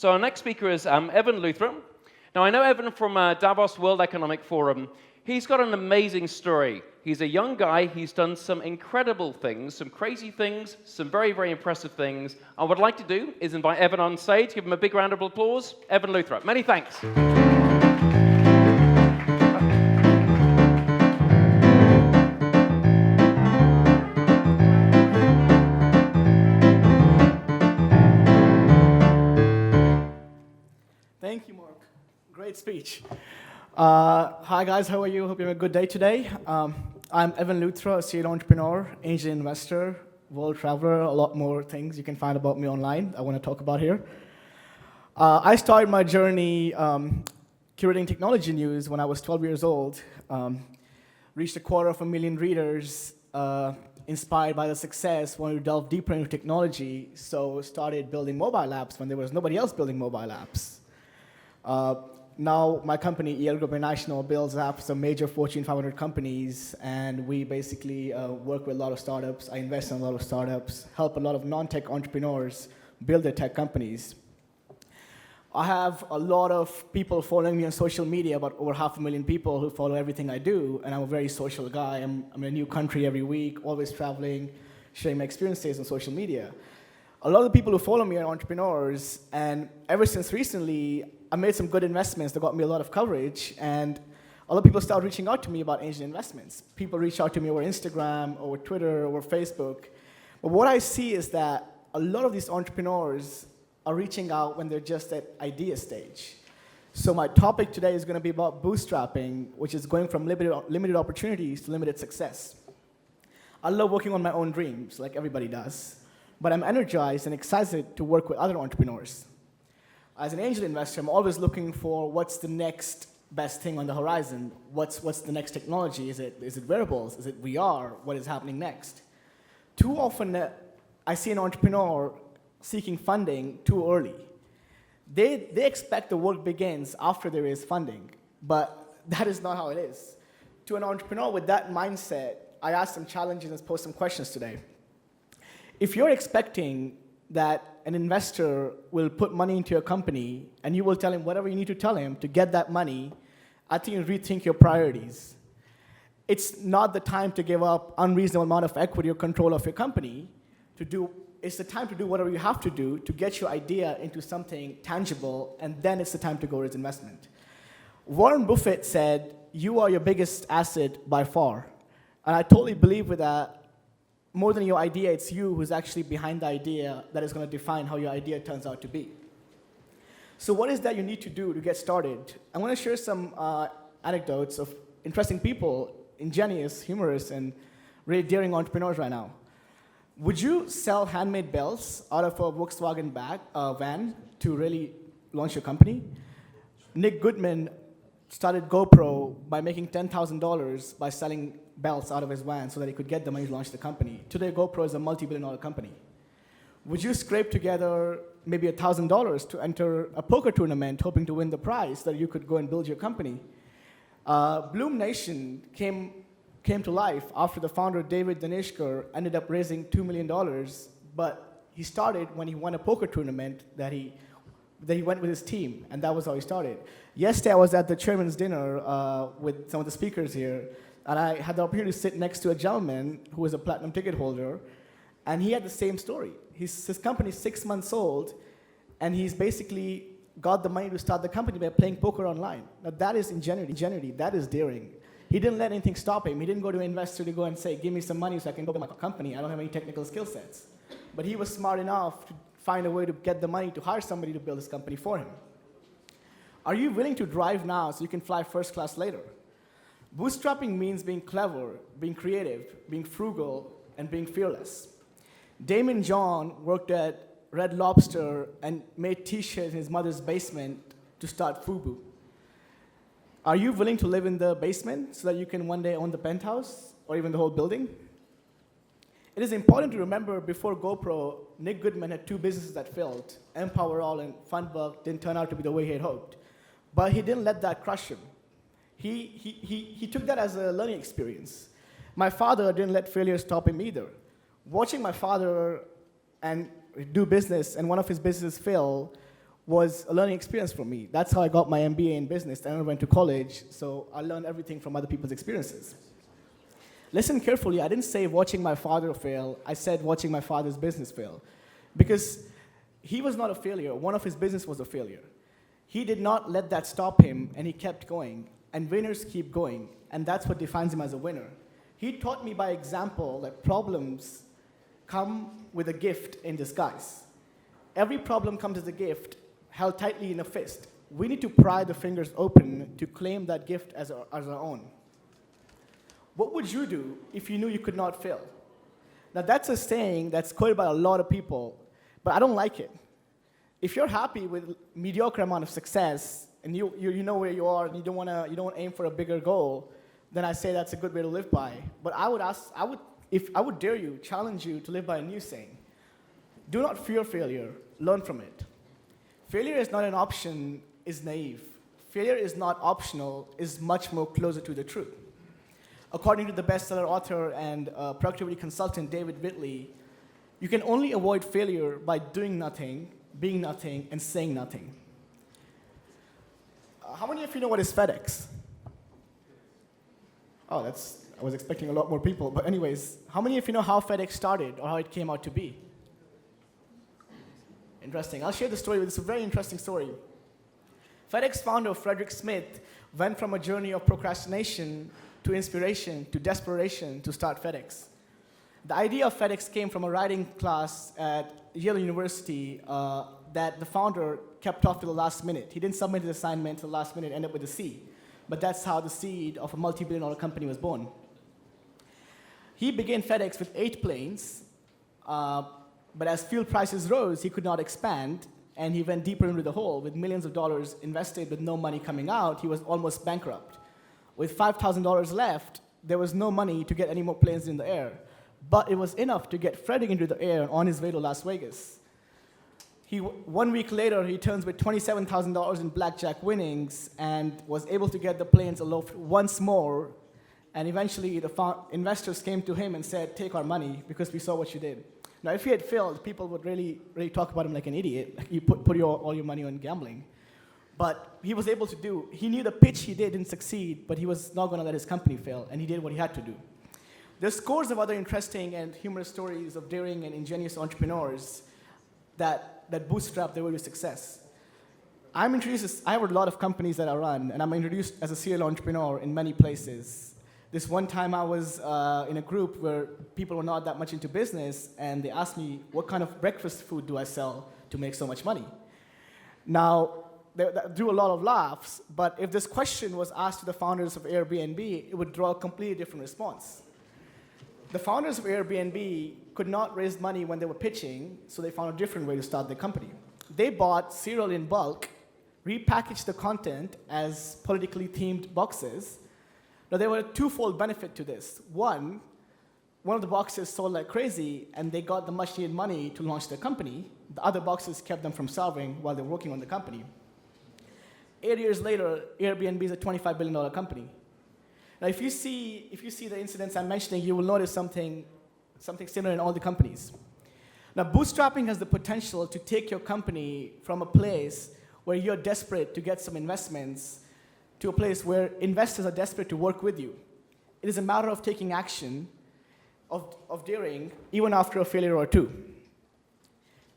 So our next speaker is Evan Luthra. Now, I know Evan from Davos World Economic Forum. He's got an amazing story. He's a young guy. He's done some incredible things, some crazy things, some very, very impressive things. And what I'd like to do is invite Evan on stage. Give him a big round of applause. Evan Luthra. Many thanks. Thank you, Mark. Great speech. Hi, guys. How are you? Hope you have a good day today. I'm Evan Luthra, a serial entrepreneur, angel investor, world traveler, a lot more things you can find about me online I want to talk about here. I started my journey curating technology news when I was 12 years old. Reached 250,000 readers, inspired by the success, wanted to delve deeper into technology, so started building mobile apps when there was nobody else building mobile apps. Now my company, EL Group International, builds apps for major Fortune 500 companies, and we basically work with a lot of startups. I invest in a lot of startups, help a lot of non-tech entrepreneurs build their tech companies. I have a lot of people following me on social media, about over 500,000 people who follow everything I do, and I'm a very social guy. I'm in a new country every week, always traveling, sharing my experiences on social media. A lot of the people who follow me are entrepreneurs, and ever since recently, I made some good investments that got me a lot of coverage, and a lot of people started reaching out to me about angel investments. People reach out to me over Instagram, over Twitter, over Facebook. But what I see is that a lot of these entrepreneurs are reaching out when they're just at idea stage. So my topic today is going to be about bootstrapping, which is going from limited opportunities to limited success. I love working on my own dreams, like everybody does. But I'm energized and excited to work with other entrepreneurs. As an angel investor, I'm always looking for what's the next best thing on the horizon. What's the next technology? Is it wearables? Is it VR? What is happening next? Too often, I see an entrepreneur seeking funding too early. They expect the work begins after there is funding, but that is not how it is. To an entrepreneur with that mindset, I asked some challenges and posed some questions today. If you're expecting that an investor will put money into your company and you will tell him whatever you need to tell him to get that money, I think you rethink your priorities. It's not the time to give up unreasonable amount of equity or control of your company. It's the time to do whatever you have to do to get your idea into something tangible, and then it's the time to go raise investment. Warren Buffett said, "You are your biggest asset by far." And I totally believe with that. More than your idea, it's you who's actually behind the idea that is going to define how your idea turns out to be. So what is that you need to do to get started? I'm going to share some anecdotes of interesting people, ingenious, humorous, and really daring entrepreneurs right now. Would you sell handmade bells out of a Volkswagen van to really launch your company? Nick Goodman started GoPro by making $10,000 by selling belts out of his van so that he could get the money to launch the company. Today, GoPro is a multi-billion-dollar company. Would you scrape together maybe $1,000 to enter a poker tournament hoping to win the prize so that you could go and build your company? Bloom Nation came to life after the founder, David Danishkar, ended up raising $2 million, but he started when he won a poker tournament that he went with his team, and that was how he started. Yesterday, I was at the chairman's dinner with some of the speakers here, and I had the opportunity to sit next to a gentleman who was a platinum ticket holder, and he had the same story. His company is 6 months old, and he's basically got the money to start the company by playing poker online. Now, that is ingenuity. That is daring. He didn't let anything stop him. He didn't go to an investor to go and say, "Give me some money so I can build my company. I don't have any technical skill sets." But he was smart enough to find a way to get the money to hire somebody to build his company for him. Are you willing to drive now so you can fly first class later? Bootstrapping means being clever, being creative, being frugal, and being fearless. Damon John worked at Red Lobster and made t-shirts in his mother's basement to start FUBU. Are you willing to live in the basement so that you can one day own the penthouse or even the whole building? It is important to remember before GoPro, Nick Goodman had two businesses that failed. Empower All and Fundbug didn't turn out to be the way he had hoped. But he didn't let that crush him. He took that as a learning experience. My father didn't let failure stop him either. Watching my father and do business and one of his businesses fail was a learning experience for me. That's how I got my MBA in business. Then I went to college, so I learned everything from other people's experiences. Listen carefully, I didn't say watching my father fail, I said watching my father's business fail. Because he was not a failure, one of his business was a failure. He did not let that stop him, and he kept going. And winners keep going, and that's what defines him as a winner. He taught me by example that problems come with a gift in disguise. Every problem comes as a gift, held tightly in a fist. We need to pry the fingers open to claim that gift as our own. What would you do if you knew you could not fail? Now that's a saying that's quoted by a lot of people, but I don't like it. If you're happy with mediocre amount of success, and you know where you are, and you don't aim for a bigger goal, then I say that's a good way to live by. But I would dare you, challenge you to live by a new saying. Do not fear failure, learn from it. Failure is not an option, is naive. Failure is not optional, is much more closer to the truth. According to the bestseller author and productivity consultant David Whitley, you can only avoid failure by doing nothing, being nothing, and saying nothing. How many of you know what is Fedex? Oh, I was expecting a lot more people. But anyways, how many of you know how Fedex started or how it came out to be? Interesting. I'll share the story. It's a very interesting story. Fedex founder Frederick Smith went from a journey of procrastination to inspiration to desperation to start Fedex. The idea of Fedex came from a writing class at Yale University that the founder kept off to the last minute. He didn't submit his assignment to the last minute, ended up with a C. But that's how the seed of a multi-billion-dollar company was born. He began Fedex with 8 planes, but as fuel prices rose, he could not expand, and he went deeper into the hole. With millions of dollars invested with no money coming out, he was almost bankrupt. With $5,000 left, there was no money to get any more planes in the air. But it was enough to get Frederick into the air on his way to Las Vegas. 1 week later, he returns with $27,000 in blackjack winnings and was able to get the planes aloft once more. And eventually, the investors came to him and said, "Take our money because we saw what you did." Now, if he had failed, people would really talk about him like an idiot. Like you put all your money on gambling. But he was able to do. He knew the pitch he did didn't succeed, but he was not going to let his company fail, and he did what he had to do. There's scores of other interesting and humorous stories of daring and ingenious entrepreneurs that bootstrap their way to success. I have a lot of companies that I run, and I'm introduced as a serial entrepreneur in many places. This one time I was in a group where people were not that much into business, and they asked me, what kind of breakfast food do I sell to make so much money? Now, that drew a lot of laughs, but if this question was asked to the founders of Airbnb, it would draw a completely different response. The founders of Airbnb could not raise money when they were pitching, so they found a different way to start their company. They bought cereal in bulk, repackaged the content as politically themed boxes. Now, there were a twofold benefit to this. One of the boxes sold like crazy, and they got the much-needed money to launch their company. The other boxes kept them from starving while they were working on the company. 8 years later, Airbnb is a $25 billion company. Now, if you see the incidents I'm mentioning, you will notice something similar in all the companies. Now, bootstrapping has the potential to take your company from a place where you're desperate to get some investments to a place where investors are desperate to work with you. It is a matter of taking action, of daring, even after a failure or two.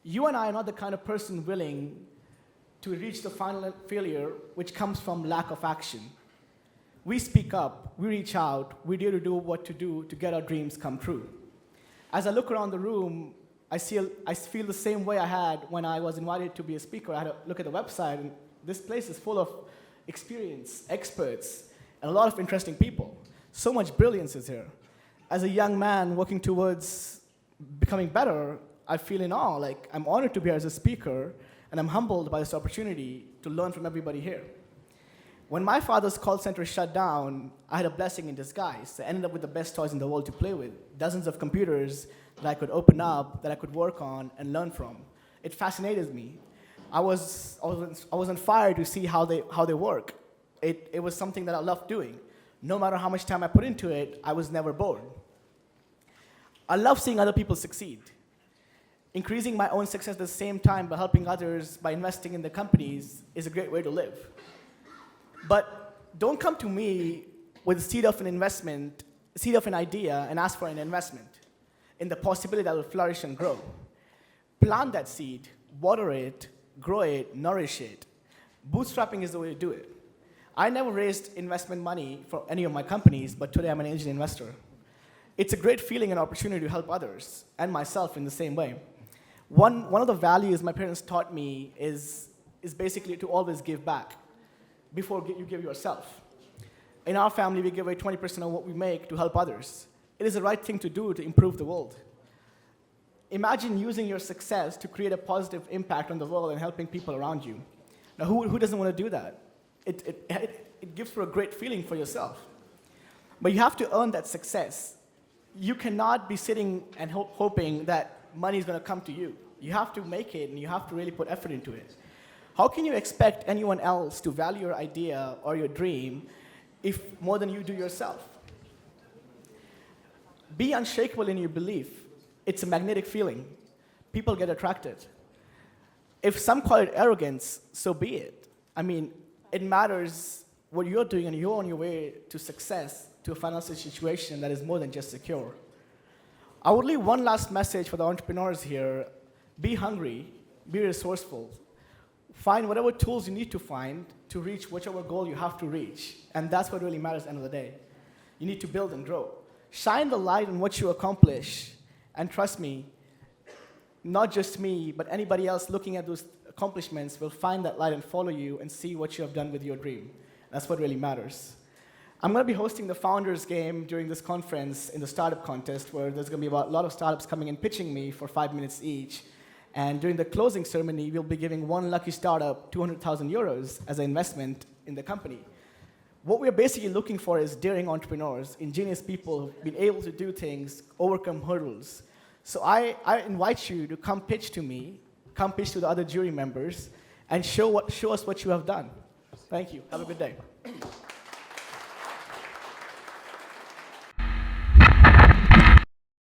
You and I are not the kind of person willing to reach the final failure, which comes from lack of action. We speak up, we reach out, we dare to do what to do to get our dreams come true. As I look around the room, I feel the same way I had when I was invited to be a speaker. I had a look at the website, and this place is full of experience, experts, and a lot of interesting people. So much brilliance is here. As a young man working towards becoming better, I feel in awe, like I'm honored to be here as a speaker, and I'm humbled by this opportunity to learn from everybody here. When my father's call center shut down, I had a blessing in disguise. I ended up with the best toys in the world to play with, dozens of computers that I could open up, that I could work on and learn from. It fascinated me. I was on fire to see how they work. It was something that I loved doing. No matter how much time I put into it, I was never bored. I love seeing other people succeed. increasing my own success at the same time by helping others by investing in the companies is a great way to live. But don't come to me with the seed of an investment, seed of an idea, and ask for an investment in the possibility that will flourish and grow. Plant that seed, water it, grow it, nourish it. Bootstrapping is the way to do it. I never raised investment money for any of my companies, but today I'm an angel investor. It's a great feeling and opportunity to help others, and myself in the same way. One of the values my parents taught me is basically to always give back before you give yourself. In our family, we give away 20% of what we make to help others. It is the right thing to do to improve the world. Imagine using your success to create a positive impact on the world and helping people around you. Now, who doesn't want to do that? It gives you a great feeling for yourself. But you have to earn that success. You cannot be sitting and hoping that money is going to come to you. You have to make it, and you have to really put effort into it. How can you expect anyone else to value your idea or your dream if more than you do yourself? Be unshakable in your belief. It's a magnetic feeling. People get attracted. If some call it arrogance, so be it. I mean, it matters what you're doing, and you're on your way to success, to a financial situation that is more than just secure. I would leave one last message for the entrepreneurs here. Be hungry, be resourceful. Find whatever tools you need to find to reach whichever goal you have to reach. And that's what really matters at the end of the day. You need to build and grow. Shine the light on what you accomplish. And trust me, not just me, but anybody else looking at those accomplishments will find that light and follow you and see what you have done with your dream. That's what really matters. I'm going to be hosting the Founders Game during this conference in the startup contest, where there's going to be a lot of startups coming and pitching me for 5 minutes each. And during the closing ceremony, we'll be giving one lucky startup 200,000 euros as an investment in the company. What we're basically looking for is daring entrepreneurs, ingenious people who've been able to do things, overcome hurdles. So I invite you to come pitch to me, come pitch to the other jury members, and show us what you have done. Thank you. Have a good day.